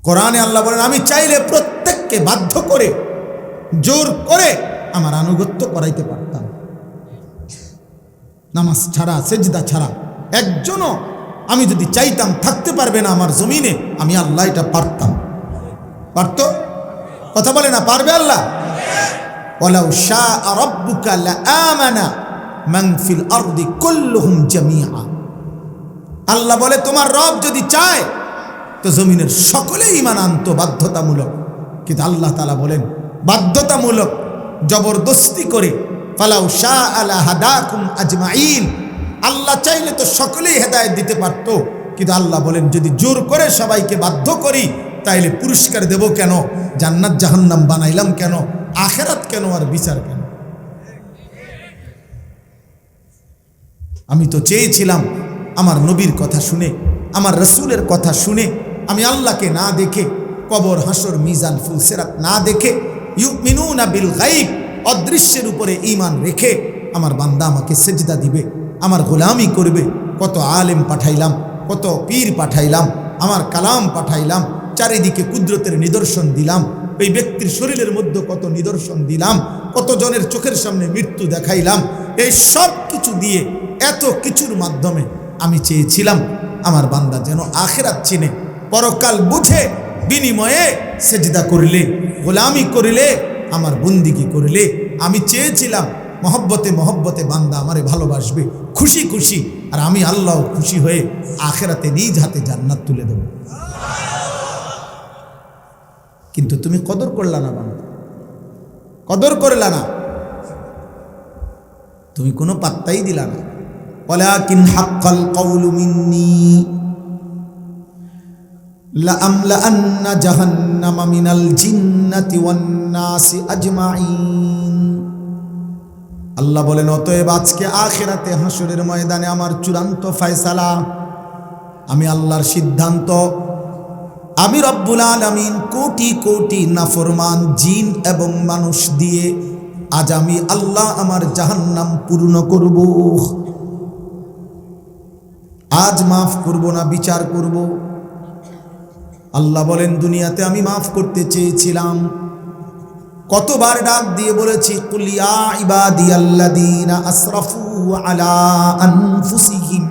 কোরআনে আল্লাহ বলেন আমি চাইলে প্রত্যেককে বাধ্য করে জোর করে আমার আনুগত্য করাইতে পারতাম। নামাজ ছাড়া, সেজদা ছাড়া একজনও আমি যদি চাইতাম থাকতে পারবে না আমার জমিনে, আমি আল্লাহ এটা পারতাম। পারতো? কথা বলে না পারবে আল্লাহ? ওয়ালাউ শাআ রাব্বুকা লাআমানা মান ফিল আরদি কুল্লুহুম জামিআ। আল্লাহ বলে তোমার রব যদি চায় তো জমিনের সকলেই ঈমান আনতো বাধ্যতামূলক। কিন্তু আল্লাহ তাআলা বলেন বাধ্যতামূলক জবরদস্তি করে ফালাউ শাআ লাহাদাকুম আজমাইন। আল্লাহ চাইলে তো সকলেই হেদায়েত দিতে পারতো, কিন্তু আল্লাহ বলেন যদি জোর করে সবাইকে বাধ্য করি তাইলে পুরস্কার দেব কেন? জান্নাত জাহান্নাম বানাইলাম কেন? আখিরাত কেন? আর বিচার কেন? আমি তো চেয়েছিলাম আমার নবীর কথা শুনে, আমার রসুলের কথা শুনে, আমি আল্লাহকে না দেখে, কবর হাসর মিজান ফুলসিরাত না দেখে, ইউমিনুনা বিল গায়ব অদৃশ্যের উপরে ঈমান রেখে আমার বান্দা আমাকে সেজদা দিবে, আমার গোলামি করবে। কত আলেম পাঠাইলাম, কত পীর পাঠাইলাম, আমার কালাম পাঠাইলাম, চারিদিকে কুদরতের নিদর্শন দিলাম, এই ব্যক্তির শরীরের মধ্যে কত নিদর্শন দিলাম, কত জনের চোখের সামনে মৃত্যু দেখাইলাম। এই সব কিছু দিয়ে, এত কিছুর মাধ্যমে আমি চেয়েছিলাম আমার বান্দা যেন আখিরাত চিনে, পরকাল বুঝে, বিনিময়ে সেজদা করিলে, গোলামি করিলে, আমার বন্দিগি করিলে, আমি চেয়েছিলাম মহব্বতে মহব্বতে বান্দা আমারে ভালোবাসবে, খুশি খুশি, আর আমি আল্লাহ খুশি হয়ে আখিরাতে নিজ হাতে জান্নাত তুলে দেব। কিন্তু তুমি কদর করলা না বান্দা, কদর করলা না, তুমি কোনো পাত্তাই দিলা না। ওয়ালাকিন হাক্কাল কওলু মিন্নি লাআমলাআন্না জাহান্নামা মিনাল জিন্নাতি ওয়ান নাসি আজমাইন। আল্লাহ বলেন অতএব আজকে আখিরাতে হাসরের ময়দানে আমার চূড়ান্ত ফয়সালা, আমি আল্লাহর সিদ্ধান্ত, আমি রব্বুল আলামিন কোটি কোটি নাফরমান জিন এবং মানুষ দিয়ে আজ আমি আল্লাহ আমার জাহান্নাম পূর্ণ করব। আজ মাফ করব না, বিচার করব। আল্লাহ বলেন দুনিয়াতে আমি মাফ করতে চেয়েছিলাম, কতবার ডাক দিয়ে বলেছি কুল ইয়া ইবাদিয়াল্লাযীনা আসরাফু আলা আনফুসিহিম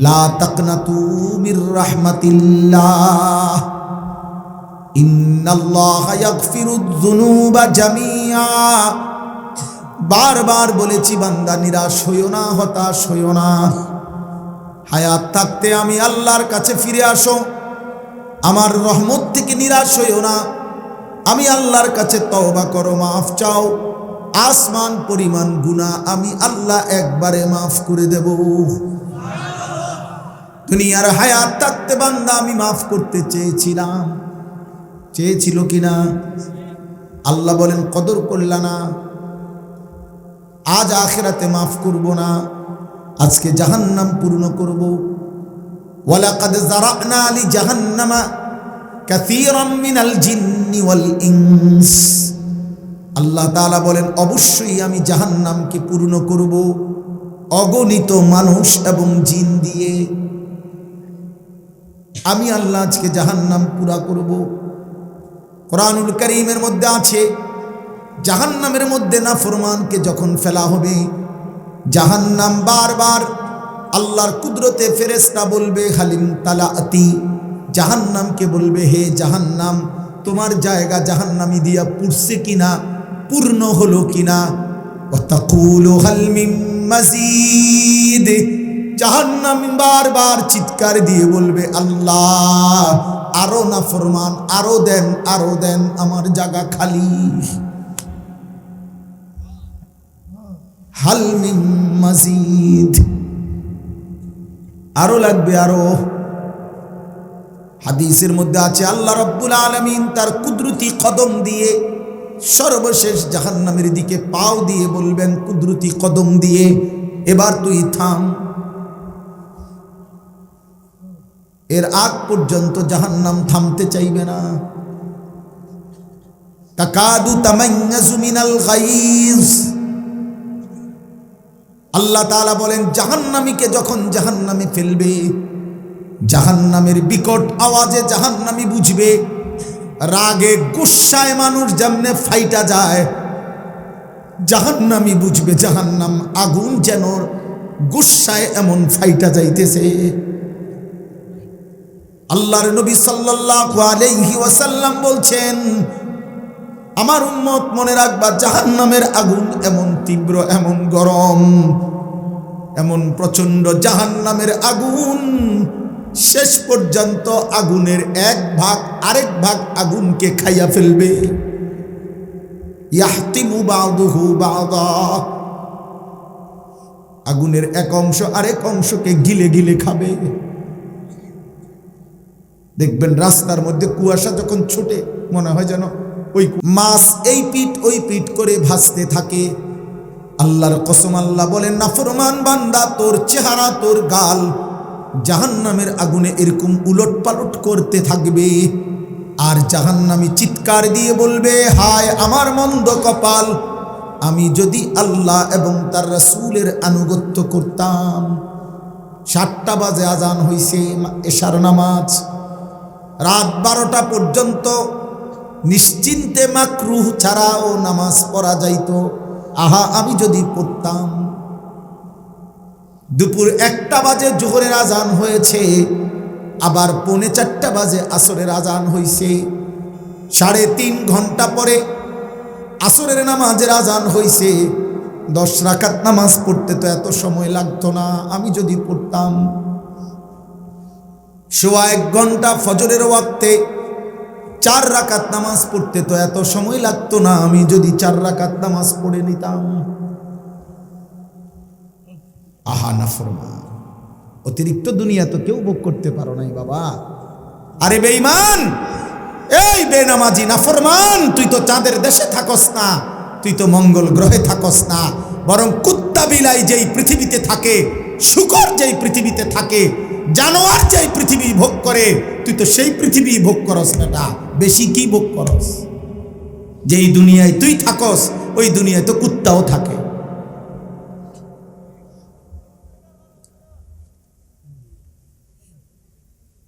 লা তাকনাতু মির রাহমাতিল্লাহ ইন্নাল্লাহা ইয়াগফিরুয যুনুবা জামিআ। বারবার বলেছি বান্দা নিরাশ হইও না, হতাশ হইও না, হায়াত থাকতে আমি আল্লাহর কাছে ফিরে আসো, আমার রহমত থেকে নিরাশ হইও না, আমি আল্লাহর কাছে তওবা করো, মাফ চাও, আসমান পরিমাণ গুনাহ আমি আল্লাহ একবারে মাফ করে দেব। দুনিয়ার হায়াত থাকতে বান্দা আমি মাফ করতে চেয়েছিলাম, চেয়েছিল কিনা? আল্লাহ বলেন কদর করলা না, আজ আখিরাতে মাফ করব না, আজকে জাহান্নাম পূর্ণ করব। ওয়ালাকাদ যারানা লি জাহান্নামা কাসীরাম মিনাল জিন্নি ওয়াল ইনস। আল্লাহ তাআলা বলেন অবশ্যই আমি জাহান্নামকে পূর্ণ করব অগণিত মানুষ এবং জিন দিয়ে। আমি আল্লাহ আজকে জাহান্নাম পুরা করব। কোরআনুল কারীমের মধ্যে আছে জাহান্নামের মধ্যে নাফরমানকে যখন ফেলা হবে, জাহান্নাম বারবার আল্লাহর কুদরতে ফেরেশতা বলবে হালিম তালাতি, জাহান্নামকে বলবে হে জাহান্নাম তোমার জায়গা জাহান্নামী দিয়া পুরছে কিনা, পূর্ণ হলো কিনা। ওয়াতাকুলু হাল মিন মাজিদ, জাহান্নাম বারবার চিৎকার দিয়ে বলবে আল্লাহ আরো নাফরমান, আরো দেন, আরো দেন, আমার জায়গা খালি। হাল মিন মাজিদ, আরো লাগবে, আরো। হাদিসের মধ্যে আছে আল্লাহ রাব্বুল আলামিন তার কুদরতি কদম দিয়ে সর্বশেষ জাহান্নামের দিকে পাও দিয়ে বলবেন কুদরতি কদম দিয়ে এবার তুই থাম। এর আগ পর্যন্ত জাহান্নাম থামতে চাইবে না। তাকাদু তামাইয়াজু মিনাল গাইজ, আল্লাহ তাআলা বলেন জাহান্নামীকে যখন জাহান্নামে ফেলবে জাহান্নামের বিকট আওয়াজে জাহান্নামী বুঝবে, রাগে গুসায় মানুষ যেমনে ফাইটা যায়, জাহান্নামী বুঝবে জাহান্নাম আগুন যেন গুসায় এমন ফাইটা যাইতেছে। আল্লাহর নবী সাল্লাল্লাহু আলাইহি ওয়াসাল্লাম বলছেন, আমার উম্মত মনে রাখবা, জাহান্নামের আগুন এমন তীব্র, এমন গরম, এমন প্রচন্ড জাহান্নামের আগুন, শেষ পর্যন্ত আগুনের এক ভাগ আরেক ভাগ আগুনকে খাইয়া ফেলবে। ইয়াহতিমু বা'দুহু বা'দা, আগুনের এক অংশ আরেক অংশকে গিলে গিলে খাবে। দেখবেন রাস্তার মধ্যে কুয়াশা যখন ছুটে, মনে হয় যেন ওই মাছ এই পিঠ ওই পিঠ করে ভাসতে থাকে। আল্লাহর কসম, আল্লাহ বলেন, নাফরমান বান্দা, তোর চেহারা, তোর গাল জাহান্নামের আগুনে এরকম উলট পালট করতে থাকবে। আর জাহান্নামী চিৎকার দিয়ে বলবে, হায় আমার মন্দ কপাল, আমি যদি আল্লাহ এবং তার রাসূলের আনুগত্য করতাম। 7টা বাজে আজান হইছে এশার নামাজ, রাত 12টা পর্যন্ত নিশ্চিন্তে মাকরুহ ছাড়াও নামাজ পড়া যাইত। আহা, আমি যদি পড়তাম। দুপুর 1টা বাজে জোহরের আজান হয়েছে, আবার 3:45 বাজে আসরের আজান হইছে, 3.5 ঘন্টা পরে আসরের নামাজের আজান হইছে। 10 রাকাত নামাজ পড়তে তো এত সময় লাগতো না, আমি যদি পড়তাম। 1.25 ঘন্টা ফজরের ওয়াক্তে 4 রাকাত নামাজ পড়তে তো এত সময় লাগতো না, আমি যদি 4 রাকাত নামাজ পড়ে নিতাম। আহা নাফরমান, অতিরিক্ত দুনিয়া তো কেউ ভোগ করতে পারো নাই বাবা। আরে বেঈমান, এই বেনামাজি নাফরমান, তুই তো চাঁদের দেশে থাকস না, তুই তো মঙ্গল গ্রহে থাকস না, বরং কুত্তা বিলাই যেই পৃথিবীতে থাকে, শুকর যেই পৃথিবীতে থাকে, জানোয়ার যেই পৃথিবী ভোগ করে, তুই তো সেই পৃথিবী ভোগ করস বেটা। বেশি কি ভোগ করস? যেই দুনিয়ায় তুই থাকস ওই দুনিয়ায় তো কুত্তাও থাকে।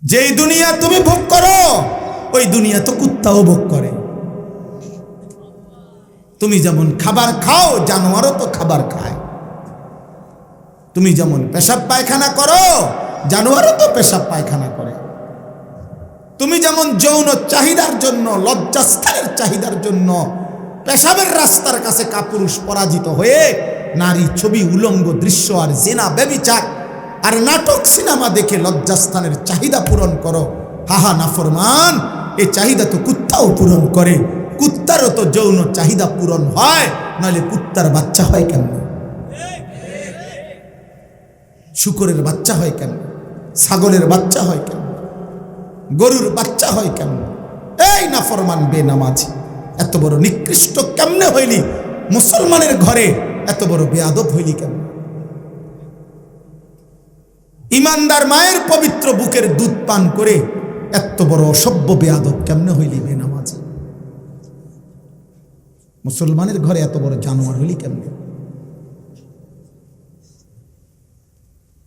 যেই দুনিয়া তুমি ভোগ করো ওই দুনিয়া তো কুত্তাও ভোগ করে। তুমি যেমন খাবার খাও, জানোয়ারও তো খাবার খায়। তুমি যেমন পেশাব পায়খানা করো, জানোয়ারও তো পেশাব পায়খানা করে। তুমি যেমন যৌন চাহিদার জন্য, লজ্জাস্থানের চাহিদার জন্য পেশাবের রাস্তার কাছে কাপুরুষ পরাজিত হয়ে নারী ছবি, উলঙ্গ দৃশ্য আর জিনা, ব্যভিচার আর নাটক সিনেমা দেখে লজ্জাস্থানের চাহিদা পূরণ করো। হাহা নাফরমান, এই চাহিদা তো কুত্তাও পূরণ করে। কুত্তারও তো যৌন চাহিদা পূরণ হয়, নাহলে কুত্তার বাচ্চা হয় কেন? শুকরের বাচ্চা হয় কেন? ছাগলের বাচ্চা হয় কেন? গরুর বাচ্চা হয় কেন? এই নাফরমান বেনামাজি, এত বড় নিকৃষ্ট কেমনে হইলি? মুসলমানের ঘরে এত বড় বেয়াদব হইলি কেন? ইমানদার মায়ের পবিত্র বুকের দুধ পান করে এত বড় অসভ্য বেয়াদব কেমনে হইলি বেনামাজি? মুসলমানের ঘরে এত বড় জানোয়ার হইলি কেমনে?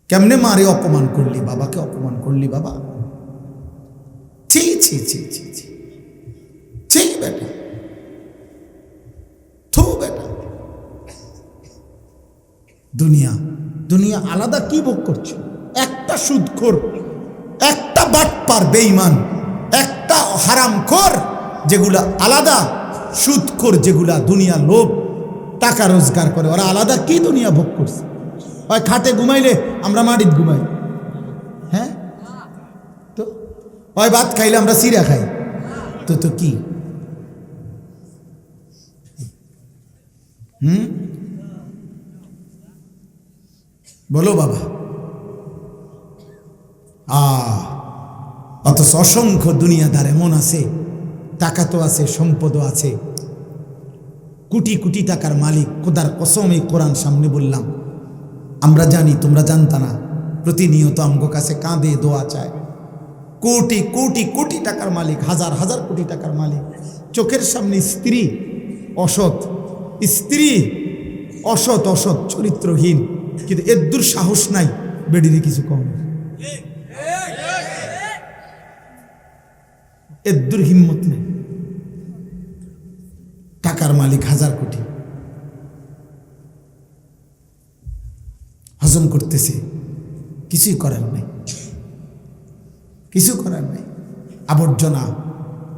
কেমনে মারে অপমান করলি, বাবাকে অপমান করলি বাবা? ছি ছি ছি ছি ছি ছি বেটা, থু বেটা। দুনিয়া দুনিয়া আলাদা কি ভোগ করছো? একটা সুদখোর, একটা বাটপার বেঈমান, একটা হারামখোর, যেগুলা আলাদা সুদখোর, যেগুলা দুনিয়া লোভ টাকা রোজগার করে, ওরা আলাদা কি দুনিয়া ভোগ করছে? হয় খাটে ঘুমাইলে, আমরা মাটিত ঘুমাই, হ্যাঁ তো হয় ভাত খাইলে আমরা চিরা খাই, তো তো কি বলো বাবা? অথচ অসংখ্য দুনিয়াদার এমন আছে, টাকা তো আছে, সম্পদও আছে, কোটি কোটি টাকার মালিক। খোদার কসম, এই কোরআন সামনে বললাম, আমরা জানি, তোমরা জানতা না। প্রতিনিয়ত আমগো কাছে কাঁদে, দোয়া চায়। কোটি কোটি কোটি টাকার মালিক, হাজার হাজার কোটি টাকার মালিক। চোখের সামনে স্ত্রী অসৎ, স্ত্রী অসৎ, অসৎ চরিত্রহীন, কিন্তু এর দূর সাহস নাই বেডিরে কিছু কম। এদ্দুর হিম্মত নেই। টাকার মালিক 1000 কোটি, হজম করতেছে, কিছুই করার নাই, কিছু করার নাই। আবর্জনা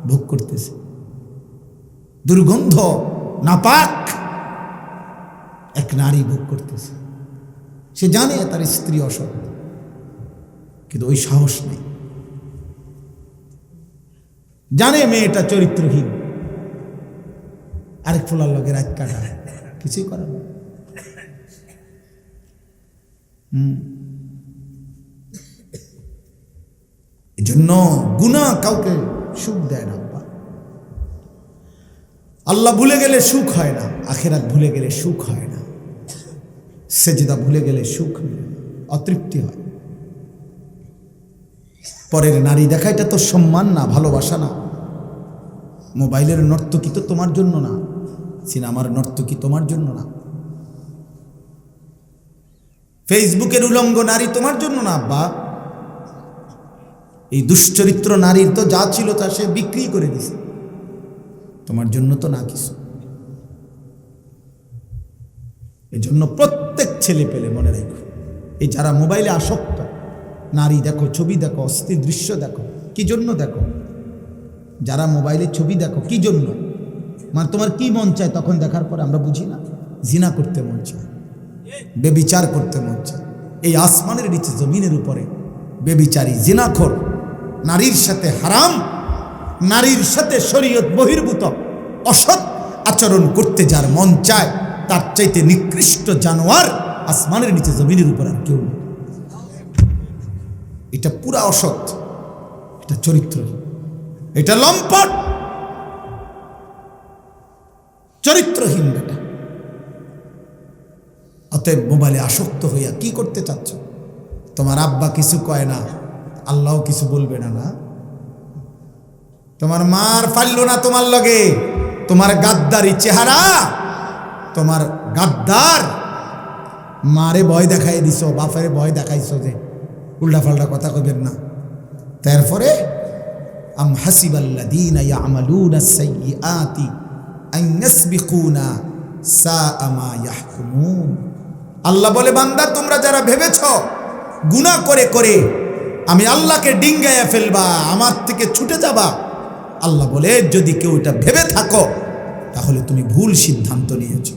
ভোগ করতেছে, দুর্গন্ধ নাপাক এক নারী ভোগ করতেছে। সে জানে তার স্ত্রী অসৎ, কিন্তু ওই সাহস নেই। জানে মেয়েটা চরিত্রহীন, আরেক ফোলার লগে রাত কাটা, কিছুই করার নেই। এই জন্য গুনাহ কাউকে সুখ দেয় না। আল্লাহ ভুলে গেলে সুখ হয় না, আখিরাত ভুলে গেলে সুখ হয় না, সেজদা ভুলে গেলে সুখ মিলে না, অতৃপ্তি হয়। পরের নারী দেখা এটা তো সম্মান না, ভালোবাসা না। মোবাইলের নর্তকী তো তোমার জন্য না, সিনেমার নর্তকী তোমার জন্য না, ফেসবুকের উলঙ্গ নারী তোমার জন্য না। আব্বা, এই দুশ্চরিত্র নারীর তো যা ছিল তা সে বিক্রি করে দিছে, তোমার জন্য তো না কিছু। এই জন্য প্রত্যেক ছেলে পেলে মনে রাখো, এই যারা মোবাইলে আসক্ত, নারী দেখো, ছবি দেখো, অস্থির দৃশ্য দেখো, কি জন্য দেখো? যারা মোবাইলে ছবি দেখো কি জন্য? মানে তোমার কি মন চায় তখন দেখার পর? আমরা বুঝি না, জিনা করতে মন চায়, বেবিচার করতে মন চায়। এই আসমানের নিচে জমিনের উপরে বেবিচারী জিনাখোর নারীর সাথে হারাম, নারীর সাথে শরীয়ত বহির্ভূত অসৎ আচরণ করতে যার মন চায়, তার চাইতে নিকৃষ্ট জানোয়ার আসমানের নিচে জমিনের উপর আর কেউ নেই। এটা পুরা অসৎ, এটা চরিত্রহীন, এটা লম্পট, চরিত্রহীন বেটা। অতএব মোবাইলে আসক্ত হইয়া কি করতে চাচ্ছ? তোমার আব্বা কিছু কয় না, আল্লাহও কিছু বলবে না। না, তোমার মার পারল না তোমার লগে, তোমার গাদ্দারি চেহারা, তোমার গাদ্দার মারে ভয় দেখাই দিছ, বাপেরে ভয় দেখাইছ যে উল্টা পাল্টা কথা কইবেন না। তারপরে আম হাসিবাল্লাযীনা ইয়ামালুনা সাইয়্যাতি আন ইয়াসবিকুনা সাআ মা ইয়াহকুমুন। আল্লাহ বলে, বান্দা তোমরা যারা ভেবেছ গুনাহ করে করে আমি আল্লাহকে ডিঙ্গাইয়া ফেলবা, আমার থেকে ছুটে যাবা, আল্লাহ বলে যদি কেউ এটা ভেবে থাকো তাহলে তুমি ভুল সিদ্ধান্ত নিয়েছো।